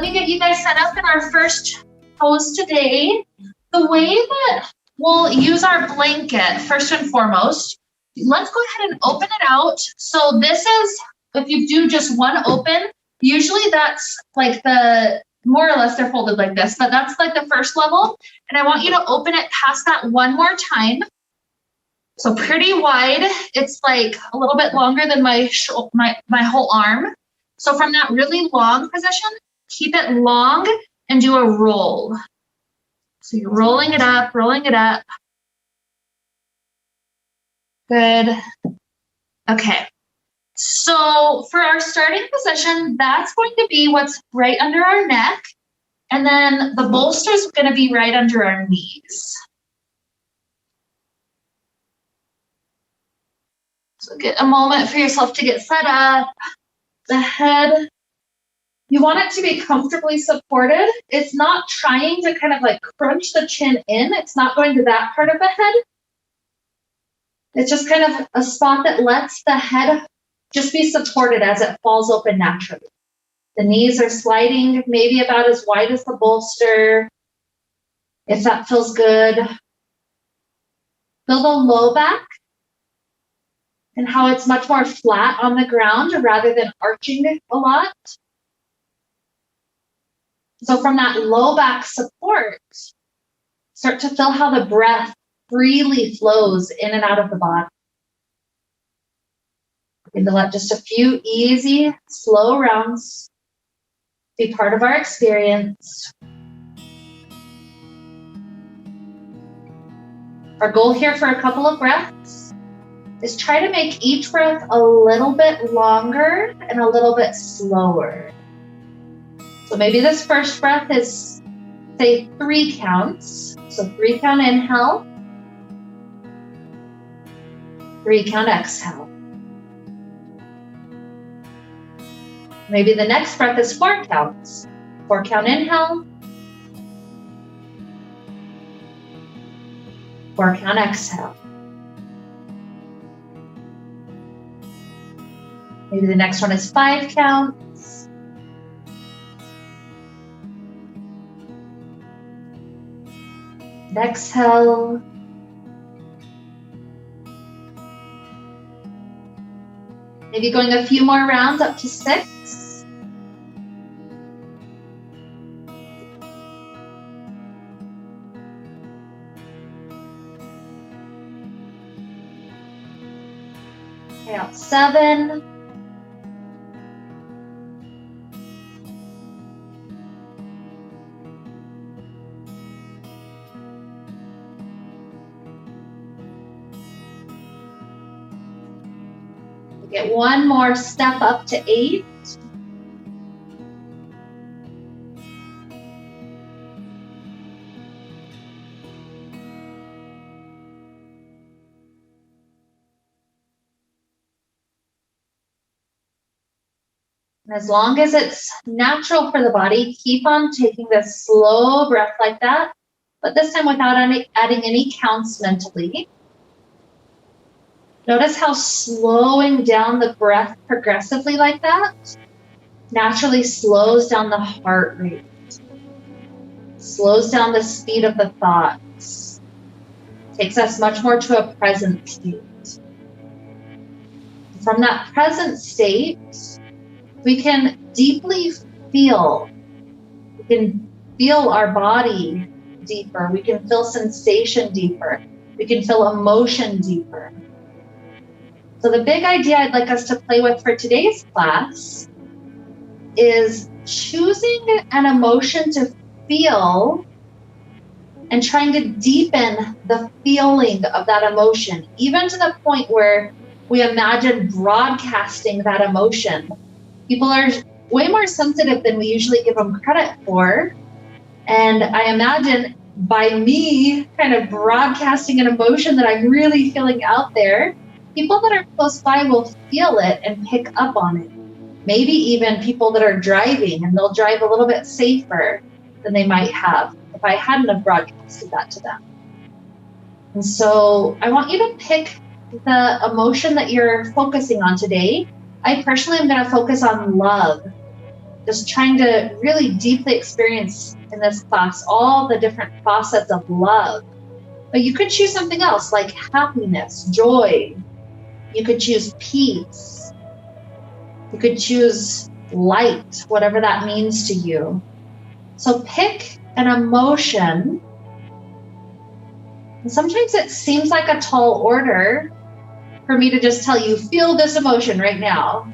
me get you guys set up in our first pose today. The way that we'll use our blanket, first and foremost, let's go ahead and open it out. So this is, if you do just one open, usually that's like the, more or less they're folded like this, but that's like the first level. And I want you to open it past that one more time. So pretty wide. It's like a little bit longer than my whole arm. So from that really long position, keep it long and do a roll. So you're rolling it up, rolling it up. Good. Okay. So for our starting position, that's going to be what's right under our neck. And then the bolster is going to be right under our knees. So get a moment for yourself to get set up. The head, you want it to be comfortably supported. It's not trying to kind of like crunch the chin in. It's not going to that part of the head. It's just kind of a spot that lets the head just be supported as it falls open naturally. The knees are sliding maybe about as wide as the bolster, if that feels good. Feel the low back and how it's much more flat on the ground rather than arching a lot. So from that low back support, start to feel how the breath freely flows in and out of the body. And to let just a few easy, slow rounds be part of our experience. Our goal here for a couple of breaths is try to make each breath a little bit longer and a little bit slower. So maybe this first breath is, say, 3 counts. So 3 count inhale, 3 count exhale. Maybe the next breath is 4 counts. 4 count inhale, 4 count exhale. Maybe the next one is 5 counts. And exhale. Maybe going a few more rounds up to 6. Okay, out 7. Get one more step up to 8. And as long as it's natural for the body, keep on taking this slow breath like that, but this time without adding any counts mentally. Notice how slowing down the breath progressively like that naturally slows down the heart rate, slows down the speed of the thoughts, takes us much more to a present state. From that present state, we can deeply feel. We can feel our body deeper. We can feel sensation deeper. We can feel emotion deeper. So the big idea I'd like us to play with for today's class is choosing an emotion to feel and trying to deepen the feeling of that emotion, even to the point where we imagine broadcasting that emotion. People are way more sensitive than we usually give them credit for. And I imagine by me kind of broadcasting an emotion that I'm really feeling out there, people that are close by will feel it and pick up on it. Maybe even people that are driving, and they'll drive a little bit safer than they might have if I hadn't have broadcasted that to them. And so I want you to pick the emotion that you're focusing on today. I personally am going to focus on love. just trying to really deeply experience in this class all the different facets of love. But you could choose something else like happiness, joy. You could choose peace. You could choose light, whatever that means to you. So pick an emotion. And sometimes it seems like a tall order for me to just tell you, feel this emotion right now.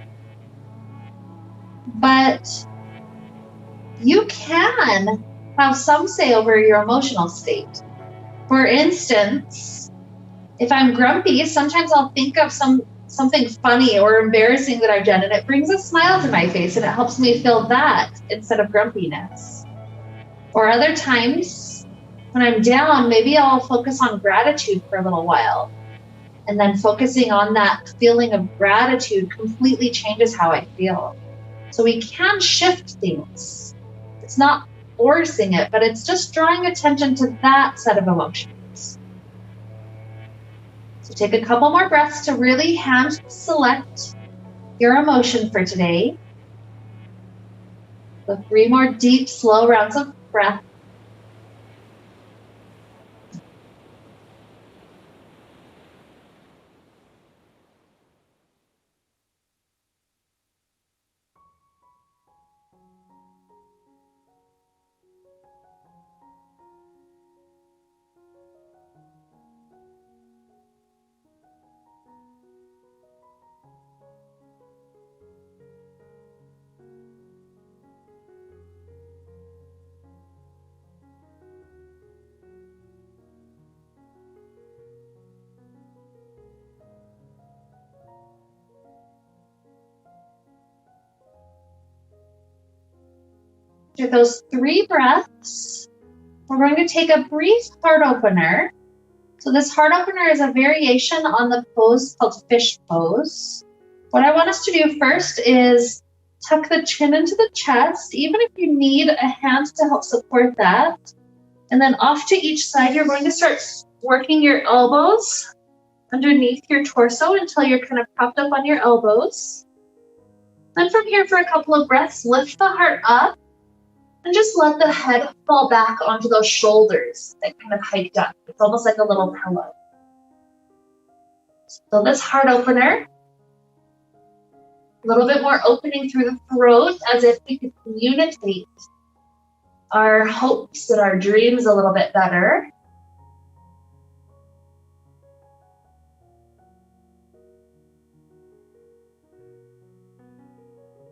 But you can have some say over your emotional state. For instance, if I'm grumpy, sometimes I'll think of something funny or embarrassing that I've done, and it brings a smile to my face, and it helps me feel that instead of grumpiness. Or other times, when I'm down, maybe I'll focus on gratitude for a little while. And then focusing on that feeling of gratitude completely changes how I feel. So we can shift things. It's not forcing it, but it's just drawing attention to that set of emotions. So take a couple more breaths to really hand select your emotion for today. So 3 more deep, slow rounds of breath. After those 3 breaths, we're going to take a brief heart opener. So this heart opener is a variation on the pose called fish pose. What I want us to do first is tuck the chin into the chest, even if you need a hand to help support that. And then off to each side, you're going to start working your elbows underneath your torso until you're kind of propped up on your elbows. Then from here, for a couple of breaths, lift the heart up and just let the head fall back onto those shoulders that kind of hiked up. It's almost like a little pillow. So this heart opener, a little bit more opening through the throat as if we could communicate our hopes and our dreams a little bit better.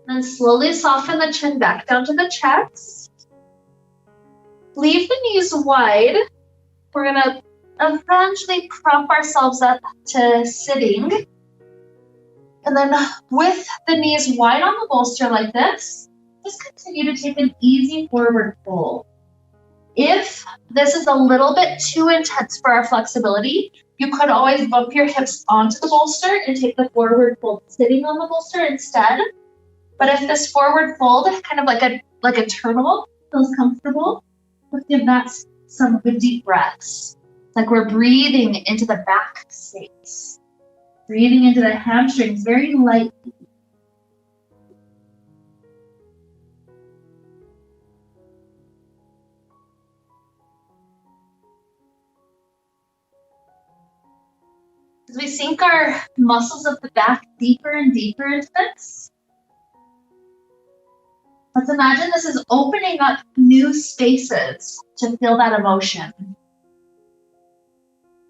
And slowly soften the chin back down to the chest. Leave the knees wide. We're going to eventually prop ourselves up to sitting. And then with the knees wide on the bolster like this, just continue to take an easy forward fold. If this is a little bit too intense for our flexibility, you could always bump your hips onto the bolster and take the forward fold sitting on the bolster instead. But if this forward fold, kind of like a turtle, feels comfortable, let's give that some good deep breaths. Like we're breathing into the back space, breathing into the hamstrings very lightly. As we sink our muscles of the back deeper and deeper into this, let's imagine this is opening up new spaces to feel that emotion.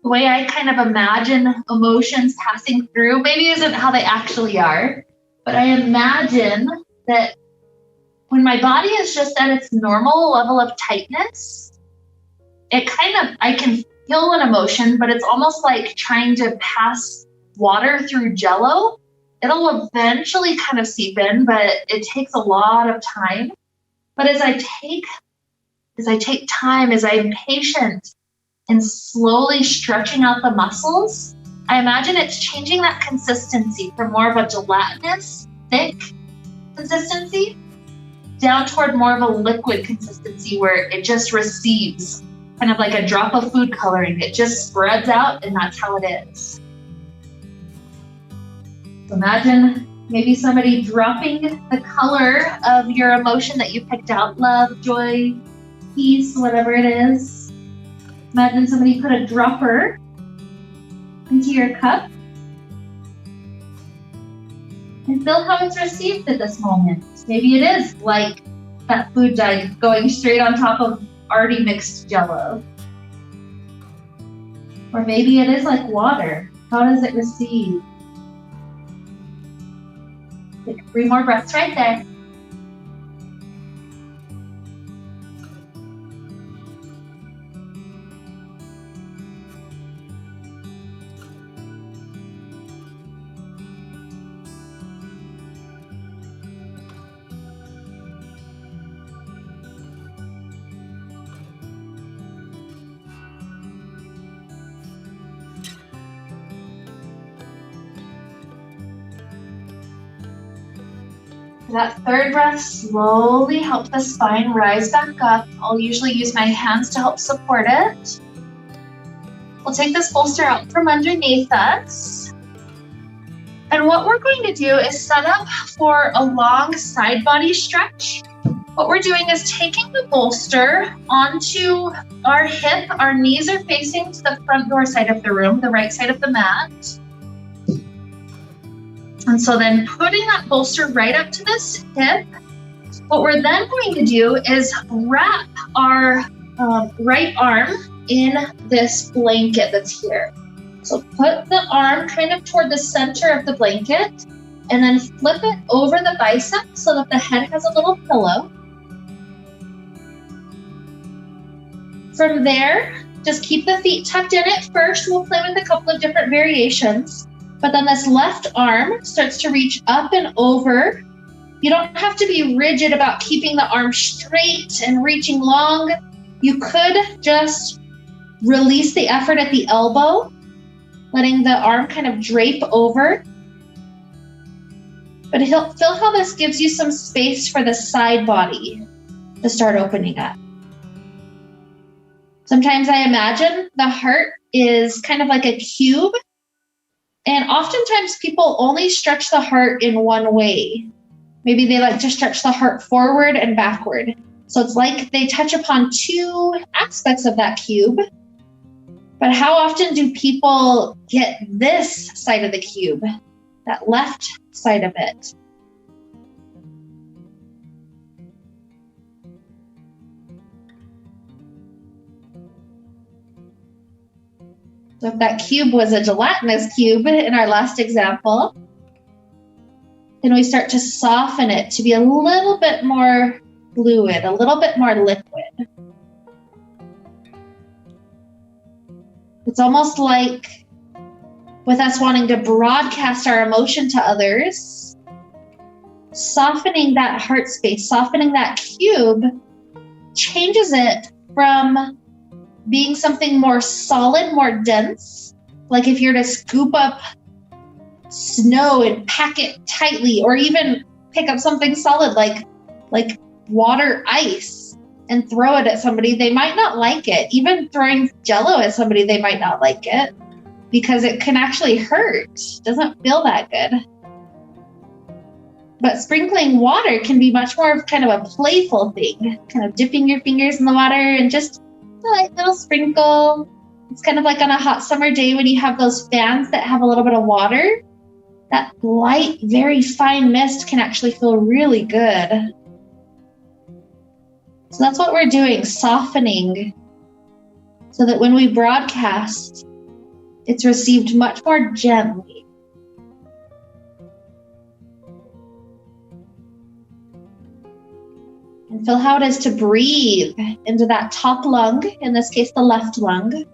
The way I kind of imagine emotions passing through maybe isn't how they actually are, but I imagine that when my body is just at its normal level of tightness, I can feel an emotion, but it's almost like trying to pass water through jello. It'll eventually kind of seep in, but it takes a lot of time. But as I take time, as I'm patient and slowly stretching out the muscles, I imagine it's changing that consistency from more of a gelatinous, thick consistency down toward more of a liquid consistency where it just receives, kind of like a drop of food coloring. It just spreads out, and that's how it is. So imagine Maybe somebody dropping the color of your emotion that you picked out, love, joy, peace, whatever it is. Imagine somebody put a dropper into your cup and feel how it's received at this moment. Maybe it is like that food dye going straight on top of already mixed Jell-O. Or maybe it is like water. How does it receive? Take 3 more breaths right there. That third breath slowly helps the spine rise back up. I'll usually use my hands to help support it. We'll take this bolster out from underneath us. And what we're going to do is set up for a long side body stretch. What we're doing is taking the bolster onto our hip. Our knees are facing to the front door side of the room, the right side of the mat. And so then putting that bolster right up to this hip, what we're then going to do is wrap our right arm in this blanket that's here. So put the arm kind of toward the center of the blanket and then flip it over the bicep so that the head has a little pillow. From there, just keep the feet tucked in at first. We'll play with a couple of different variations. But then this left arm starts to reach up and over. You don't have to be rigid about keeping the arm straight and reaching long. You could just release the effort at the elbow, letting the arm kind of drape over. But feel how this gives you some space for the side body to start opening up. Sometimes I imagine the heart is kind of like a cube. And oftentimes people only stretch the heart in one way. Maybe they like to stretch the heart forward and backward. So it's like they touch upon 2 aspects of that cube. But how often do people get this side of the cube, that left side of it? So if that cube was a gelatinous cube in our last example, then we start to soften it to be a little bit more fluid, a little bit more liquid. It's almost like with us wanting to broadcast our emotion to others, softening that heart space, softening that cube changes it from being something more solid, more dense, like if you're to scoop up snow and pack it tightly, or even pick up something solid like water ice and throw it at somebody, they might not like it. Even throwing Jell-O at somebody, they might not like it because it can actually hurt. It doesn't feel that good. But sprinkling water can be much more of kind of a playful thing, kind of dipping your fingers in the water and just a light little sprinkle. It's kind of like on a hot summer day when you have those fans that have a little bit of water. That light, very fine mist can actually feel really good. So that's what we're doing, softening, so that when we broadcast, it's received much more gently. And feel how it is to breathe into that top lung, in this case, the left lung.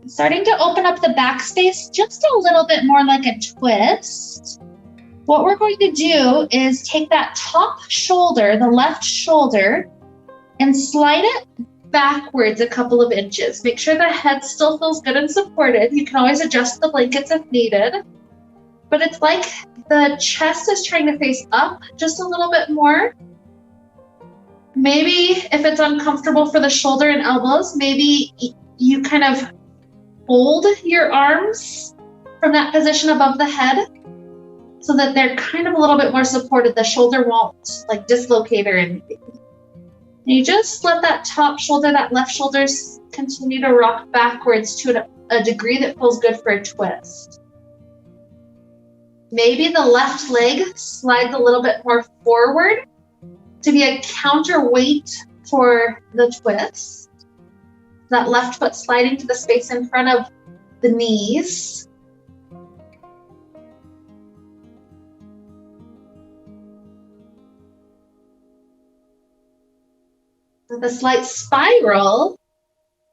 Starting to open up the back space just a little bit more like a twist. What we're going to do is take that top shoulder, the left shoulder, and slide it backwards a couple of inches. Make sure the head still feels good and supported. You can always adjust the blankets if needed. but it's like the chest is trying to face up just a little bit more. Maybe if it's uncomfortable for the shoulder and elbows, maybe you kind of fold your arms from that position above the head so that they're kind of a little bit more supported. The shoulder won't like dislocate or anything. And you just let that top shoulder, that left shoulder, continue to rock backwards to a degree that feels good for a twist. Maybe the left leg slides a little bit more forward to be a counterweight for the twist. That left foot sliding to the space in front of the knees. With a slight spiral,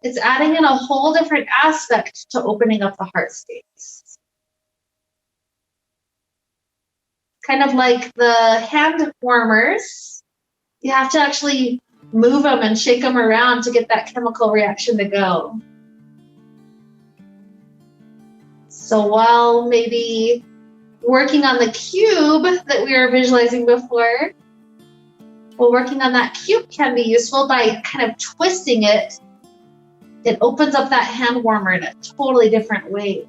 it's adding in a whole different aspect to opening up the heart space. Kind of like the hand warmers. You have to actually move them and shake them around to get that chemical reaction to go. So while maybe working on the cube that we were visualizing before, well, working on that cube can be useful by kind of twisting it. It opens up that hand warmer in a totally different way.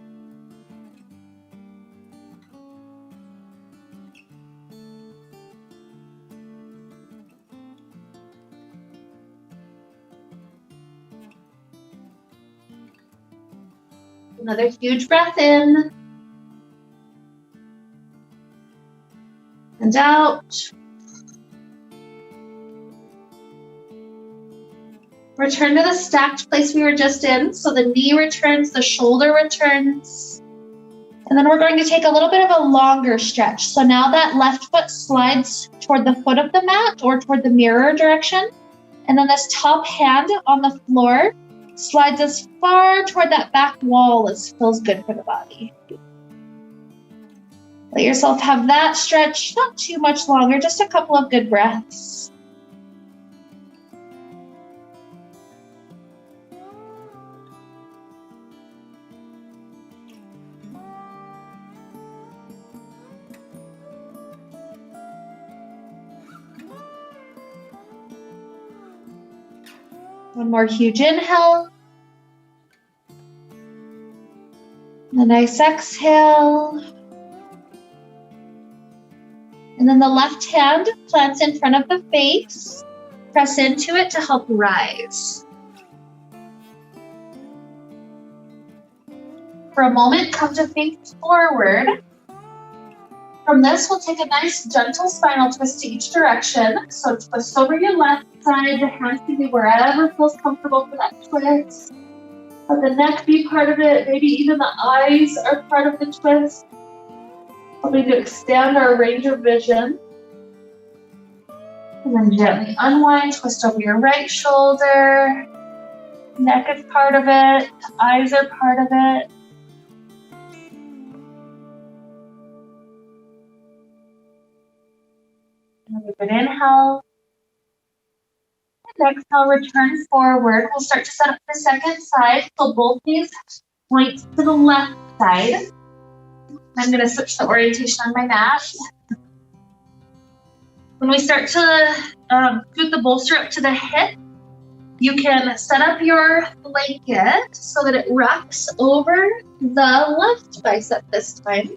Another huge breath in and out. Return to the stacked place we were just in. So the knee returns, the shoulder returns. And then we're going to take a little bit of a longer stretch. So now that left foot slides toward the foot of the mat or toward the mirror direction. And then this top hand on the floor slides as far toward that back wall as feels good for the body. Let yourself have that stretch, not too much longer, just a couple of good breaths. One more huge inhale. And a nice exhale. And then the left hand plants in front of the face. Press into it to help rise. For a moment, come to face forward. From this, we'll take a nice gentle spinal twist to each direction. So twist over your left side, the hands can be wherever feels comfortable for that twist. Let the neck be part of it, maybe even the eyes are part of the twist. Helping to expand our range of vision. And then gently unwind, twist over your right shoulder. Neck is part of it, eyes are part of it. Another good inhale. And exhale, return forward. We'll start to set up the second side. So both knees point to the left side. I'm going to switch the orientation on my mat. When we start to scoot the bolster up to the hip, you can set up your blanket so that it wraps over the left bicep this time.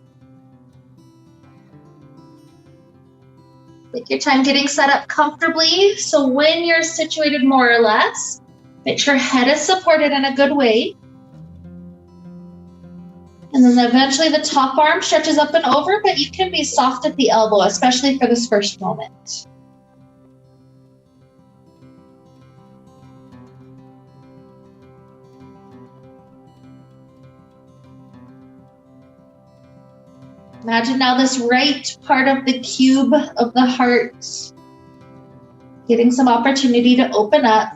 Take your time getting set up comfortably. So when you're situated more or less, make sure head is supported in a good way. And then eventually the top arm stretches up and over, but you can be soft at the elbow, especially for this first moment. Imagine now this right part of the cube of the heart getting some opportunity to open up.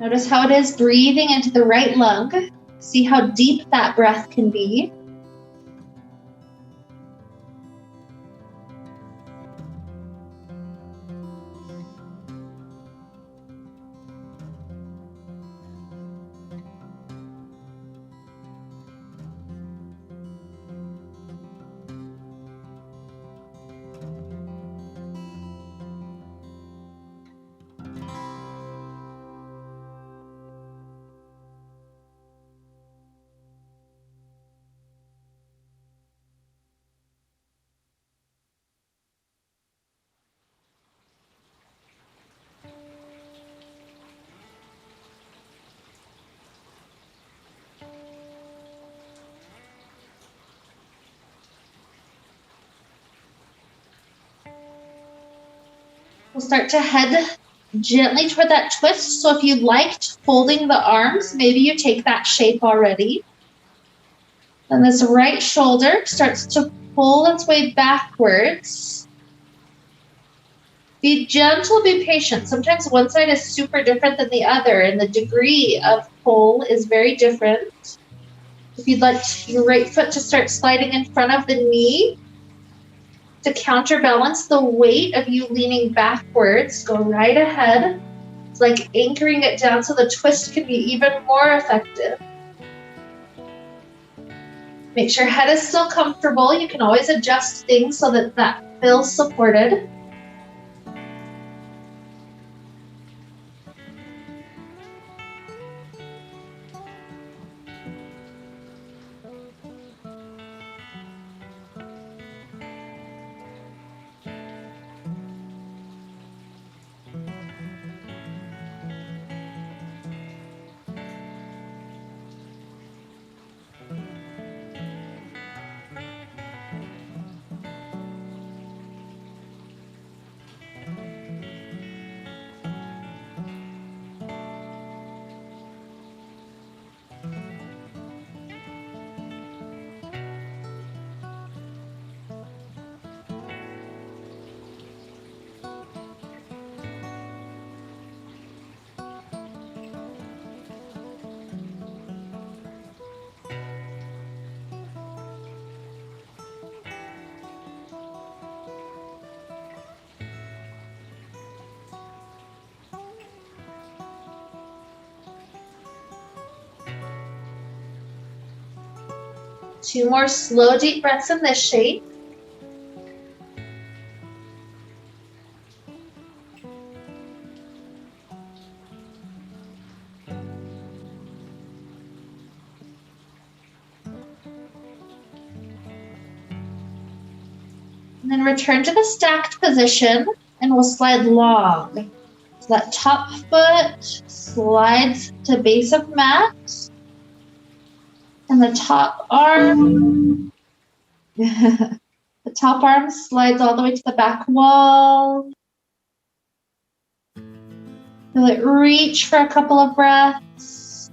Notice how it is breathing into the right lung. See how deep that breath can be. We'll start to head gently toward that twist. So if you liked folding the arms, maybe you take that shape already. And this right shoulder starts to pull its way backwards. Be gentle, be patient. Sometimes one side is super different than the other, and the degree of pull is very different. If you'd like your right foot to start sliding in front of the knee, to counterbalance the weight of you leaning backwards, go right ahead. It's like anchoring it down so the twist can be even more effective. Make sure head is still comfortable. You can always adjust things so that that feels supported. Two more slow, deep breaths in this shape. And then return to the stacked position, and we'll slide long. So that top foot slides to base of mat. And the top arm, the top arm slides all the way to the back wall. Feel it reach for a couple of breaths.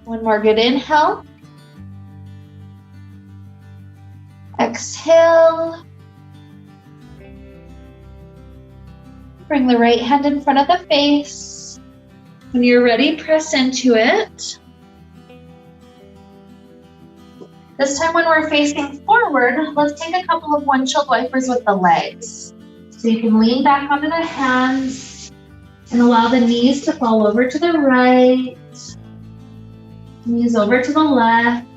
One more good inhale. Exhale. Bring the right hand in front of the face. When you're ready, press into it. This time when we're facing forward, let's take a couple of windshield wipers with the legs. So you can lean back onto the hands and allow the knees to fall over to the right. Knees over to the left.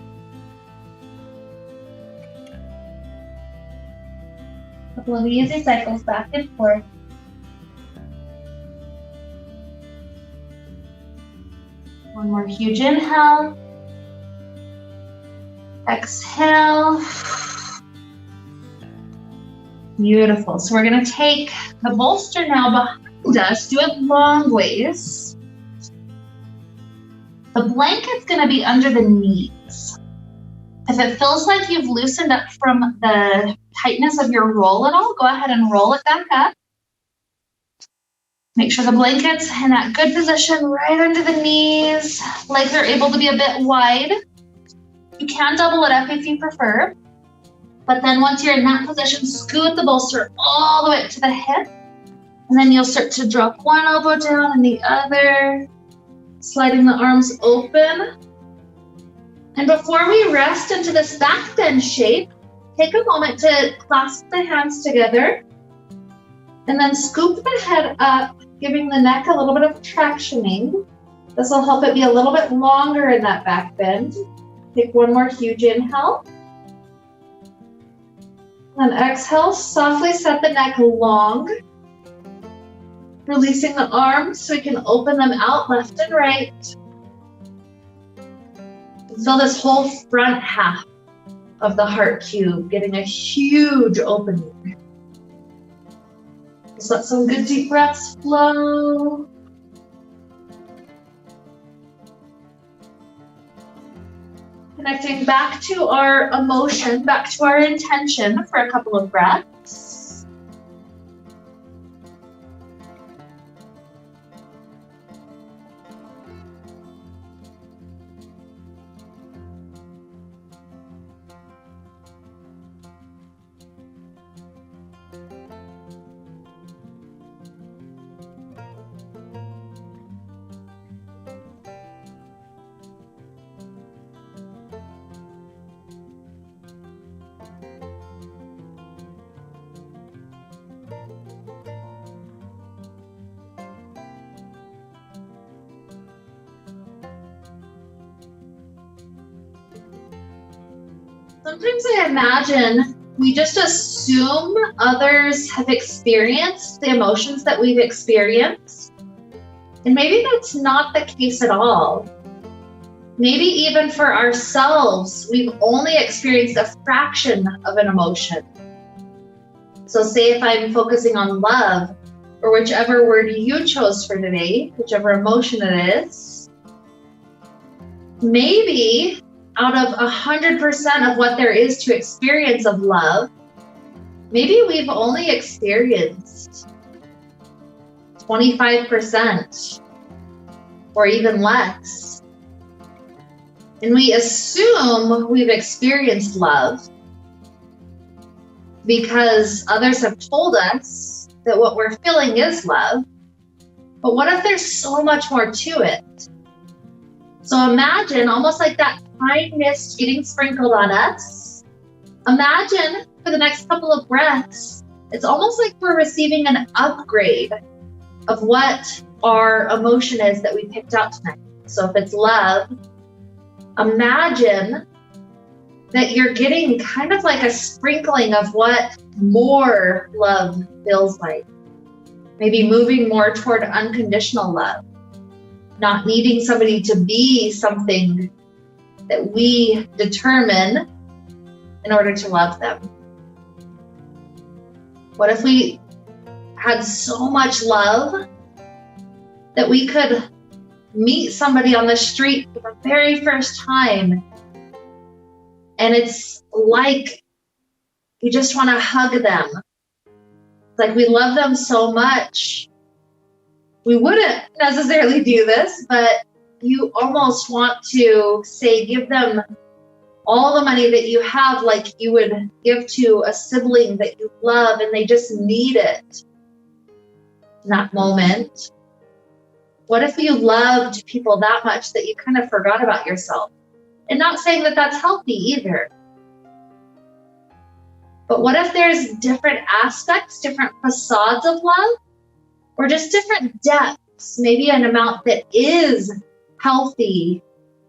A couple of easy cycles back and forth. One more huge inhale. Exhale. Beautiful. So we're going to take the bolster now behind Let's do it long ways. The blanket's going to be under the knees. If it feels like you've loosened up from the tightness of your roll at all, go ahead and roll it back up. Make sure the blanket's in that good position right under the knees. Legs are able to be a bit wide. You can double it up if you prefer. But then once you're in that position, scoot the bolster all the way up to the hip. And then you'll start to drop one elbow down and the other, sliding the arms open. And before we rest into this back bend shape, take a moment to clasp the hands together and then scoop the head up, giving the neck a little bit of tractioning. This will help it be a little bit longer in that back bend. Take one more huge inhale. And exhale, softly set the neck long. Releasing the arms so we can open them out left and right. Feel this whole front half of the heart cube getting a huge opening. Just let some good deep breaths flow. Connecting back to our emotion, back to our intention for a couple of breaths. Sometimes I imagine we just assume others have experienced the emotions that we've experienced. And maybe that's not the case at all. Maybe even for ourselves, we've only experienced a fraction of an emotion. So say if I'm focusing on love, or whichever word you chose for today, whichever emotion it is, maybe out of 100% of what there is to experience of love, maybe we've only experienced 25% or even less. And we assume we've experienced love because others have told us that what we're feeling is love. But what if there's so much more to it? So imagine almost like that pine mist getting sprinkled on us. Imagine for the next couple of breaths, it's almost like we're receiving an upgrade of what our emotion is that we picked out tonight. So if it's love, imagine that you're getting kind of like a sprinkling of what more love feels like. Maybe moving more toward unconditional love, not needing somebody to be something that we determine in order to love them. What if we had so much love that we could meet somebody on the street for the very first time and it's like you just want to hug them. It's like we love them so much. We wouldn't necessarily do this, but you almost want to say, give them all the money that you have, like you would give to a sibling that you love and they just need it in that moment. What if you loved people that much that you kind of forgot about yourself? And not saying that that's healthy either. But what if there's different aspects, different facades of love, or just different depths, maybe an amount that is healthy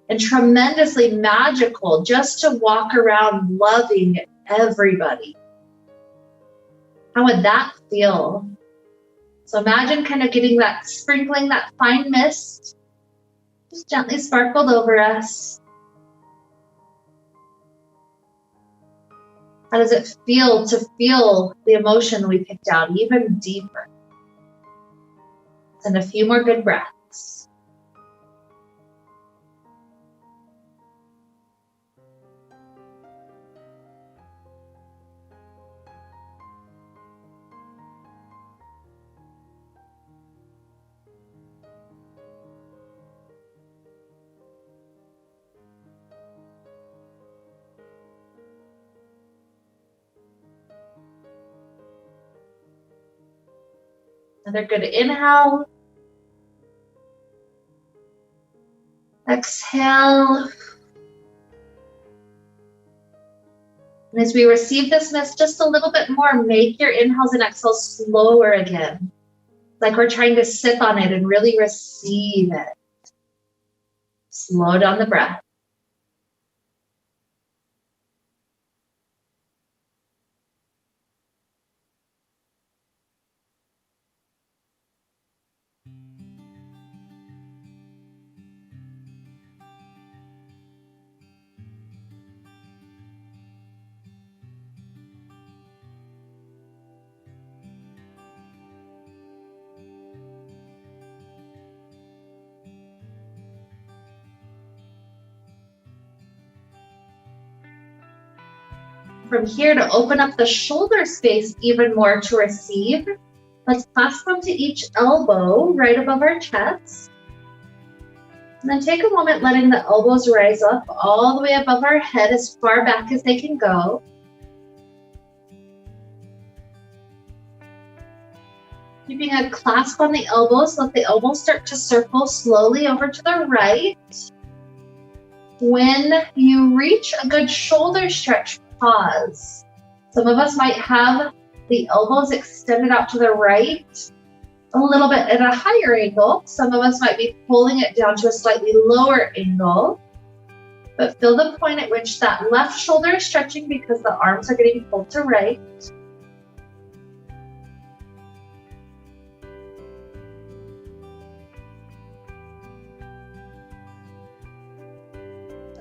and tremendously magical just to walk around loving everybody? How would that feel? So imagine kind of getting that, sprinkling that fine mist, just gently sparkled over us. How does it feel to feel the emotion we picked out even deeper? And a few more good breaths. Another good inhale. Exhale. And as we receive this mist just a little bit more, make your inhales and exhales slower again. Like we're trying to sip on it and really receive it. Slow down the breath. From here, to open up the shoulder space even more to receive, let's clasp onto each elbow right above our chest. And then take a moment letting the elbows rise up all the way above our head as far back as they can go. Keeping a clasp on the elbows, let the elbows start to circle slowly over to the right. When you reach a good shoulder stretch, pause. Some of us might have the elbows extended out to the right a little bit at a higher angle. Some of us might be pulling it down to a slightly lower angle. But feel the point at which that left shoulder is stretching because the arms are getting pulled to right.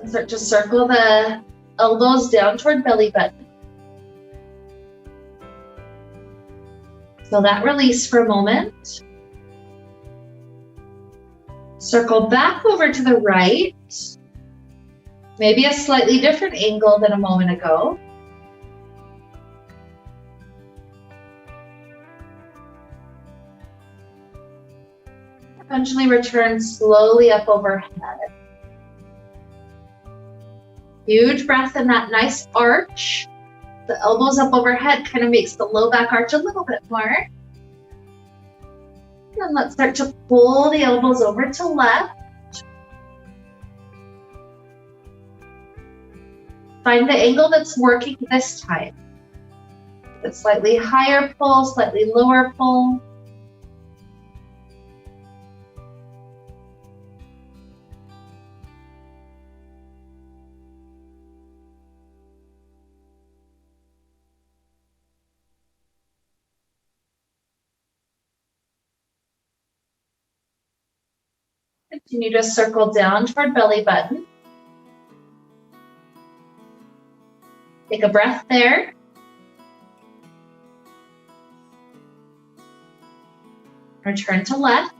And start to circle the elbows down toward belly button. Feel that release for a moment. Circle back over to the right. Maybe a slightly different angle than a moment ago. Eventually return slowly up overhead. Huge breath in that nice arch. The elbows up overhead kind of makes the low back arch a little bit more. And let's start to pull the elbows over to left. Find the angle that's working this time. A slightly higher pull, slightly lower pull. Continue to circle down toward belly button. Take a breath there. Return to left.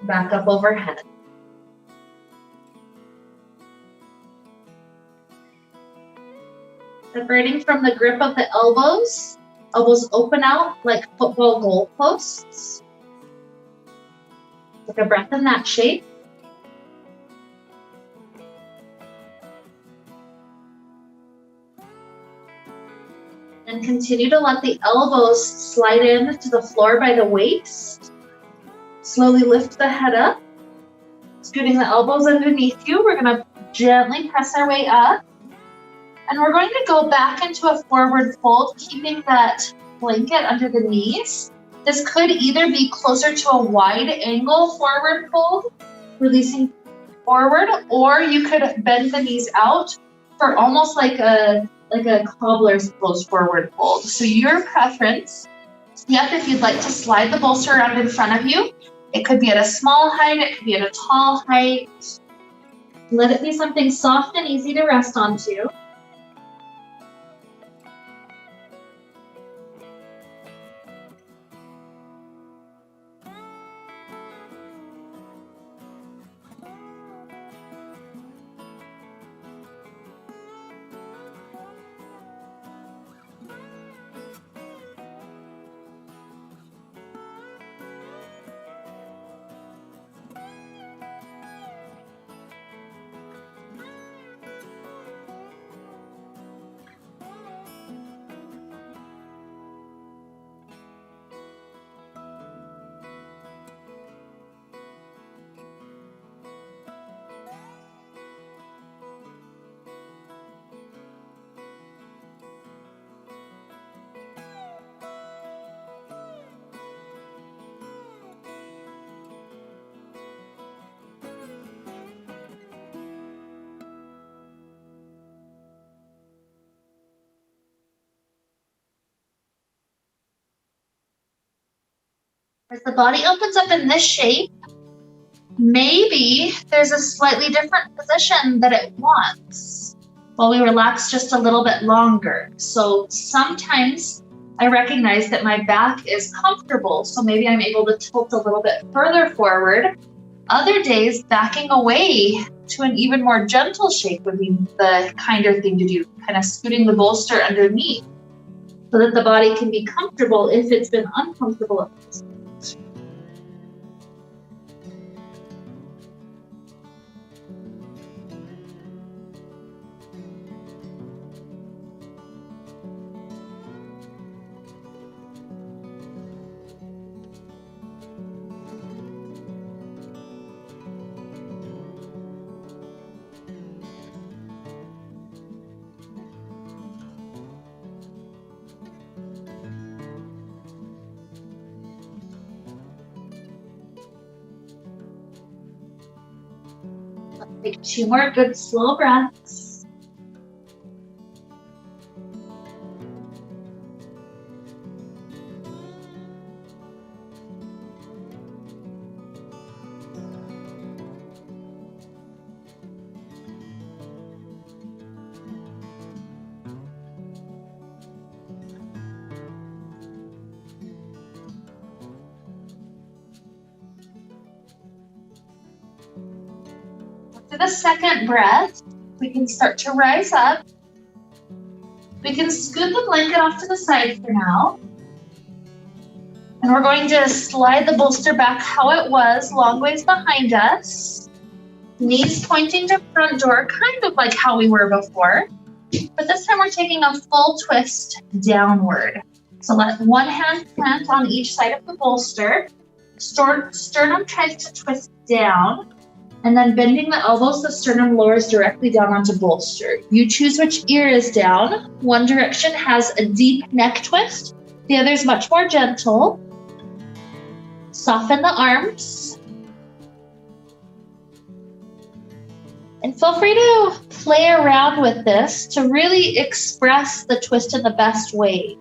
Back up overhead. Separating from the grip of the elbows, elbows open out like football goal posts. Take a breath in that shape. And continue to let the elbows slide in to the floor by the waist. Slowly lift the head up. Scooting the elbows underneath you. We're going to gently press our way up. And we're going to go back into a forward fold, keeping that blanket under the knees. This could either be closer to a wide angle forward fold, releasing forward, or you could bend the knees out for almost like a cobbler's pose forward fold. So your preference. Yep, if you'd like to slide the bolster around in front of you, It could be at a small height, it could be at a tall height. Let it be something soft and easy to rest onto. As the body opens up in this shape, maybe there's a slightly different position that it wants while we relax just a little bit longer. So sometimes I recognize that my back is comfortable, so maybe I'm able to tilt a little bit further forward. Other days, backing away to an even more gentle shape would be the kinder thing to do, kind of scooting the bolster underneath so that the body can be comfortable if it's been uncomfortable at this point. Take 2 more good slow breaths. For the second breath, we can start to rise up. We can scoot the blanket off to the side for now. And we're going to slide the bolster back how it was, long ways behind us. Knees pointing to front door, kind of like how we were before. But this time we're taking a full twist downward. So let one hand plant on each side of the bolster. Sternum tries to twist down. And then bending the elbows, the sternum lowers directly down onto bolster. You choose which ear is down. One direction has a deep neck twist. The other is much more gentle. Soften the arms. And feel free to play around with this to really express the twist in the best way.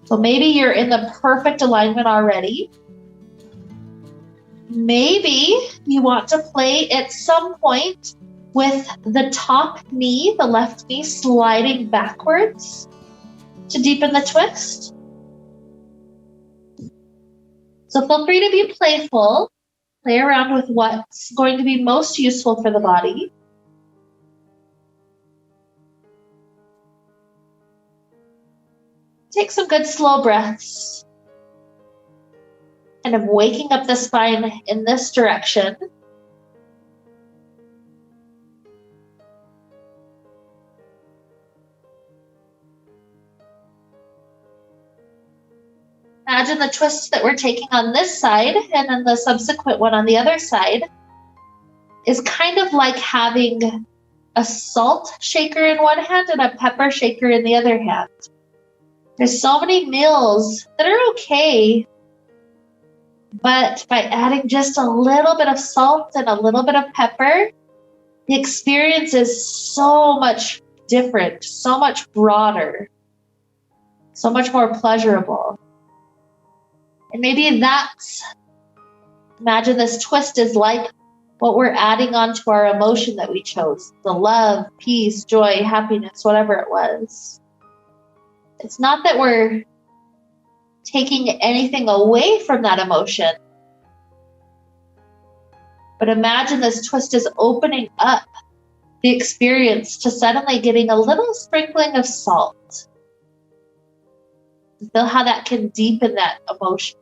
So maybe you're in the perfect alignment already. Maybe you want to play at some point with the top knee, the left knee, sliding backwards to deepen the twist. So feel free to be playful. Play around with what's going to be most useful for the body. Take some good slow breaths. Kind of waking up the spine in this direction. Imagine the twist that we're taking on this side, and then the subsequent one on the other side is kind of like having a salt shaker in one hand and a pepper shaker in the other hand. There's so many meals that are okay, but by adding just a little bit of salt and a little bit of pepper, the experience is so much different, so much broader, so much more pleasurable. And maybe that's Imagine this twist is like what we're adding on to our emotion that we chose. The love, peace, joy, happiness, whatever it was. It's not that we're taking anything away from that emotion, but imagine this twist is opening up the experience to suddenly getting a little sprinkling of salt. Feel how that can deepen that emotion.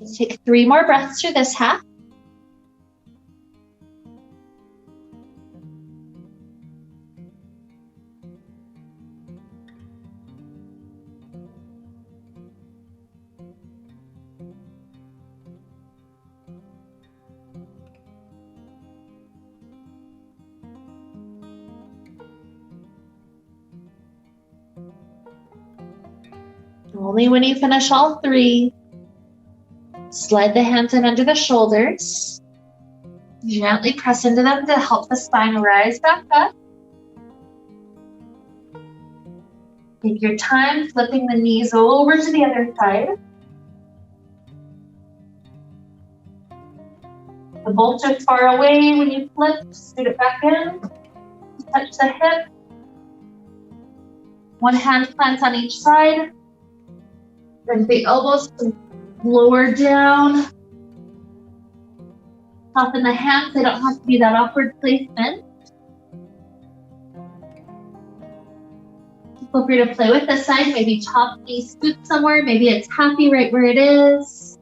Let's take 3 more breaths through this half. Only when you finish all 3, slide the hands in under the shoulders. Gently press into them to help the spine rise back up. Take your time flipping the knees over to the other side. The bolts are far away when you flip, scoot it back in, touch the hip. One hand plants on each side. Bring the elbows lower down. Soften the hands, they don't have to be that awkward placement. Feel free to play with this side, maybe top knee scoot somewhere, maybe it's happy right where it is.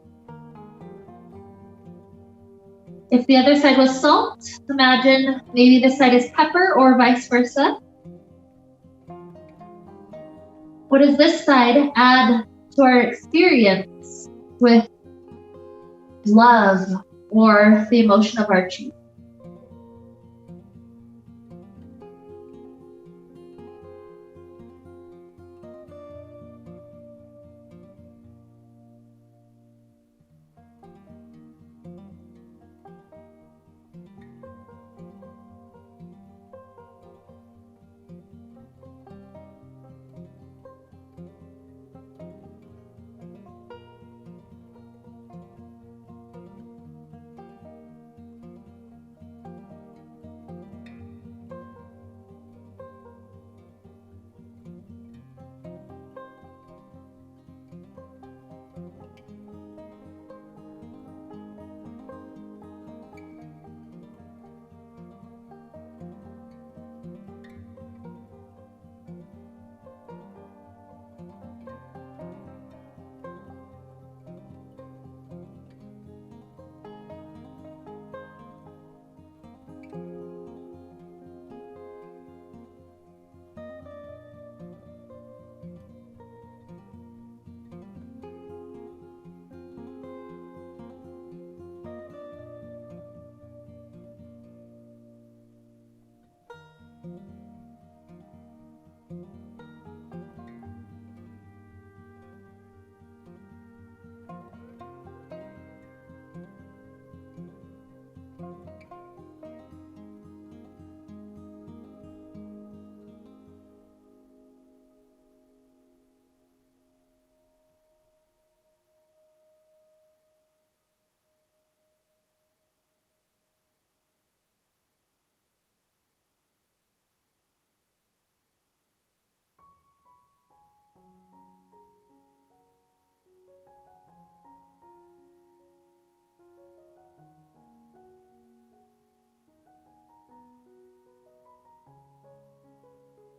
If the other side was salt, imagine maybe this side is pepper or vice versa. What does this side add to our experience with love or the emotion of our choosing?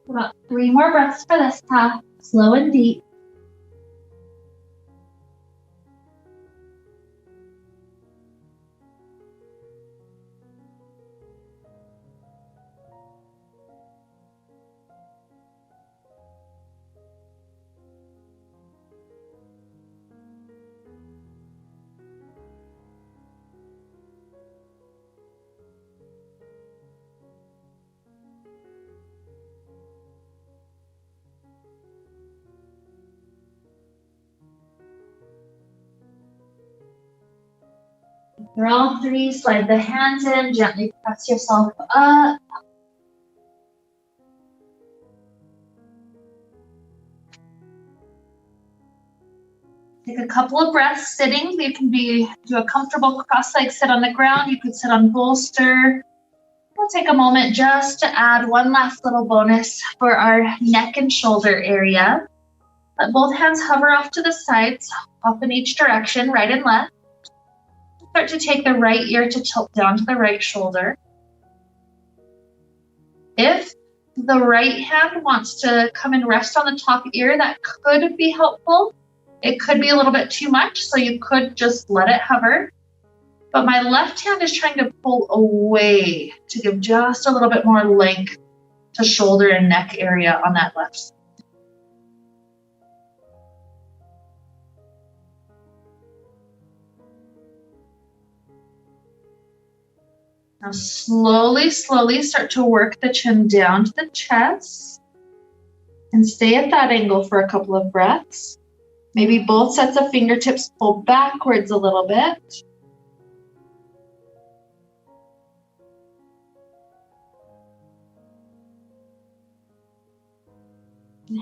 About 3 more breaths for this half, slow and deep. For all three, slide the hands in, gently press yourself up. Take a couple of breaths sitting. You can do a comfortable cross-legged sit on the ground. You could sit on bolster. We'll take a moment just to add one last little bonus for our neck and shoulder area. Let both hands hover off to the sides, off in each direction, right and left. Start to take the right ear to tilt down to the right shoulder. If the right hand wants to come and rest on the top ear, that could be helpful. It could be a little bit too much, so you could just let it hover. But my left hand is trying to pull away to give just a little bit more length to shoulder and neck area on that left side. Now slowly, slowly start to work the chin down to the chest and stay at that angle for a couple of breaths. Maybe both sets of fingertips pull backwards a little bit.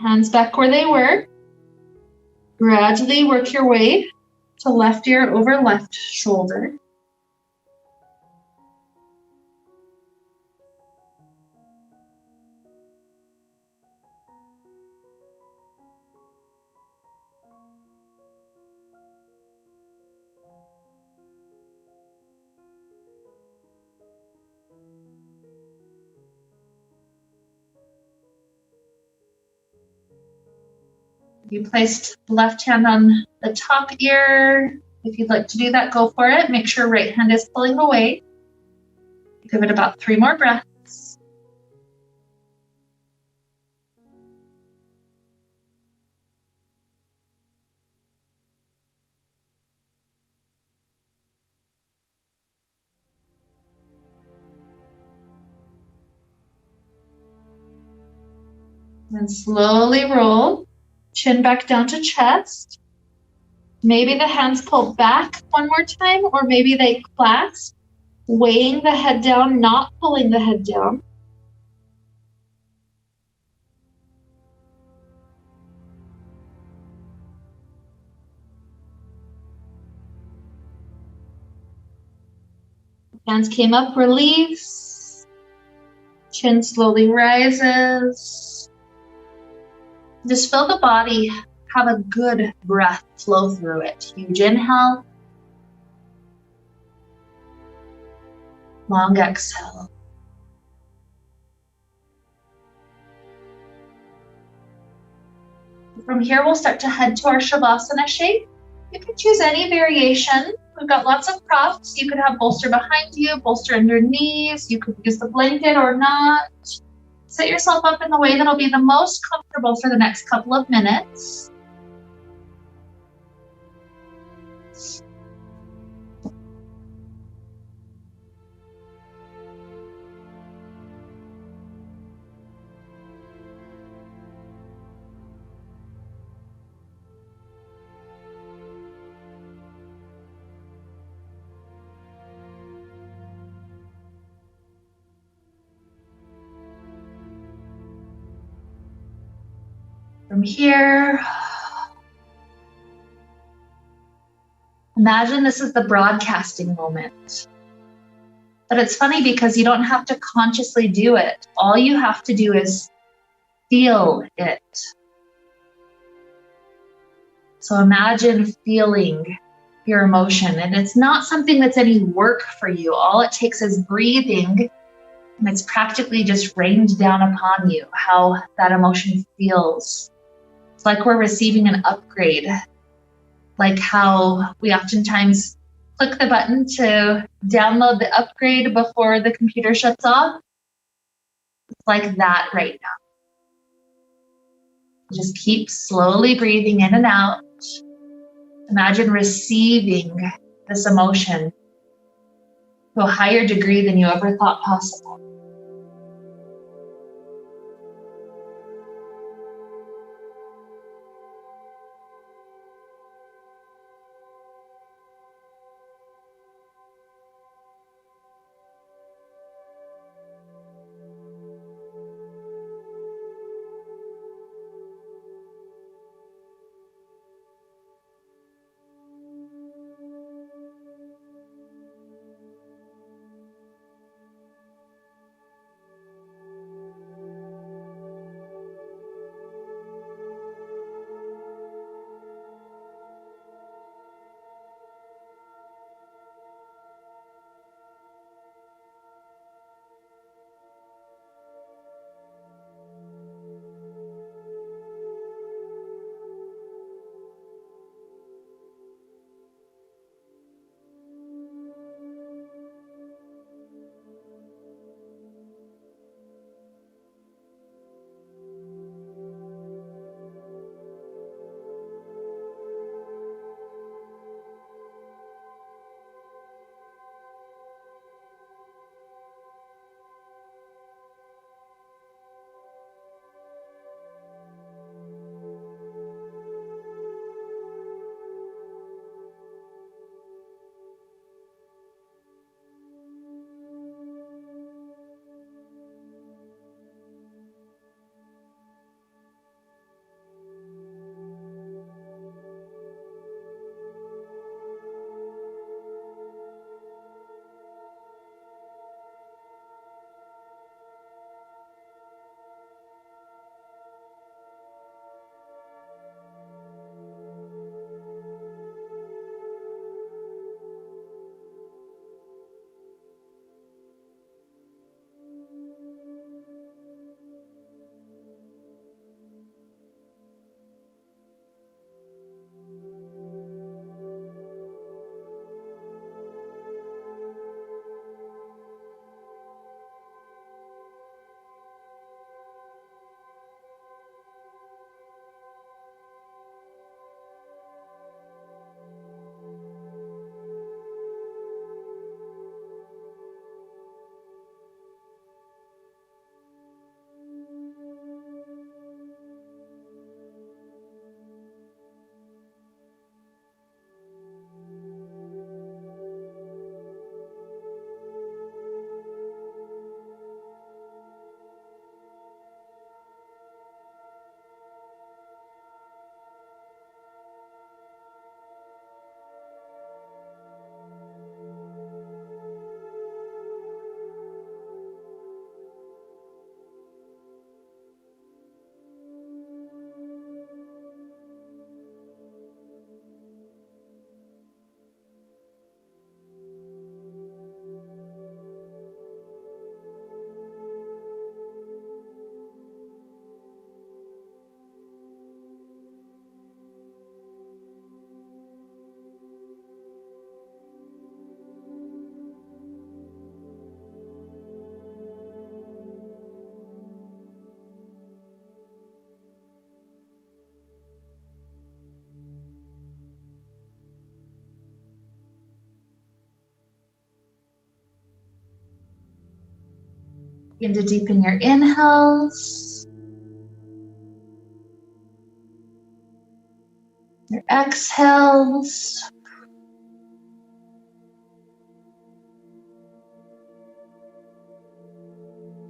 Hands back where they were. Gradually work your way to left ear over left shoulder. You placed left hand on the top ear. If you'd like to do that, go for it. Make sure right hand is pulling away. Give it about 3 more breaths. Then slowly roll. Chin back down to chest. Maybe the hands pull back one more time, or maybe they clasp, weighing the head down, not pulling the head down. Hands came up, release. Chin slowly rises. Just feel the body have a good breath flow through it. Huge inhale. Long exhale. From here, we'll start to head to our Shavasana shape. You can choose any variation. We've got lots of props. You could have bolster behind you, bolster under knees. You could use the blanket or not. Set yourself up in the way that'll be the most comfortable for the next couple of minutes. From here, imagine this is the broadcasting moment. But it's funny because you don't have to consciously do it. All you have to do is feel it. So imagine feeling your emotion. And it's not something that's any work for you. All it takes is breathing, and it's practically just rained down upon you how that emotion feels. It's like we're receiving an upgrade, like how we oftentimes click the button to download the upgrade before the computer shuts off. It's like that right now. Just keep slowly breathing in and out. Imagine receiving this emotion to a higher degree than you ever thought possible. Begin to deepen your inhales, your exhales.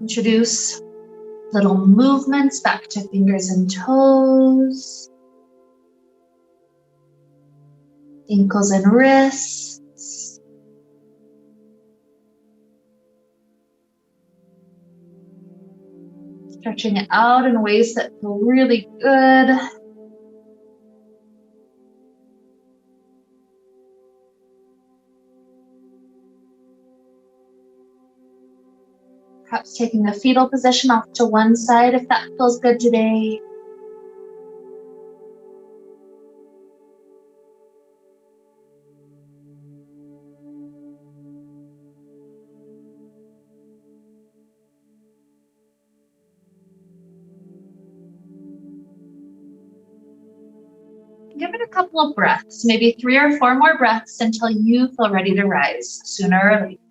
Introduce little movements back to fingers and toes, ankles and wrists. Stretching it out in ways that feel really good. Perhaps taking the fetal position off to one side if that feels good today. Give it a couple of breaths, maybe 3 or 4 more breaths until you feel ready to rise sooner or later.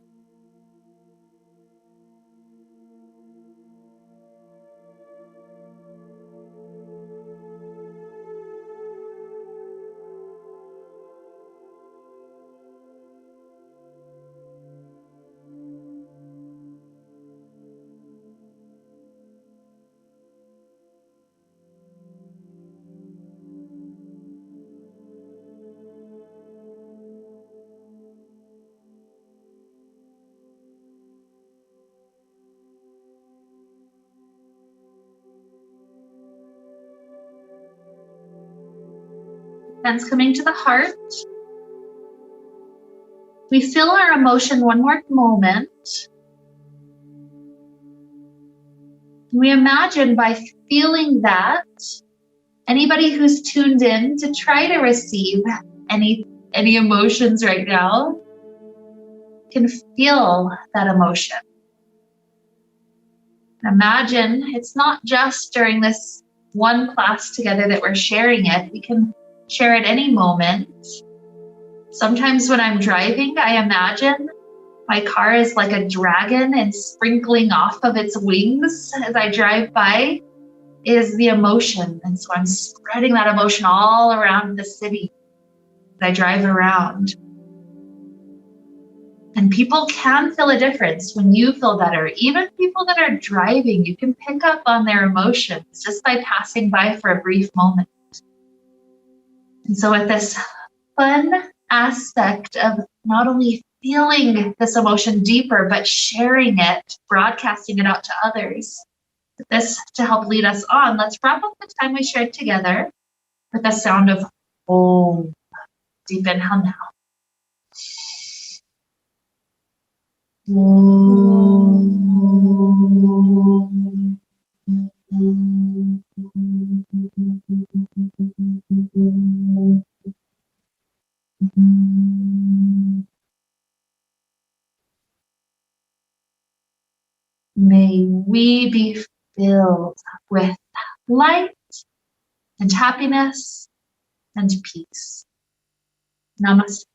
Hands coming to the heart. We feel our emotion one more moment. We imagine by feeling that, anybody who's tuned in to try to receive any emotions right now can feel that emotion. Imagine it's not just during this one class together that we're sharing it. We can share at any moment. Sometimes when I'm driving, I imagine my car is like a dragon and sprinkling off of its wings as I drive by is the emotion. And so I'm spreading that emotion all around the city as I drive around. And people can feel a difference when you feel better. Even people that are driving, you can pick up on their emotions just by passing by for a brief moment. And so with this fun aspect of not only feeling this emotion deeper, but sharing it, broadcasting it out to others, with this to help lead us on, let's wrap up the time we shared together with the sound of Om. Deep inhale now. May we be filled with light and happiness and peace. Namaste.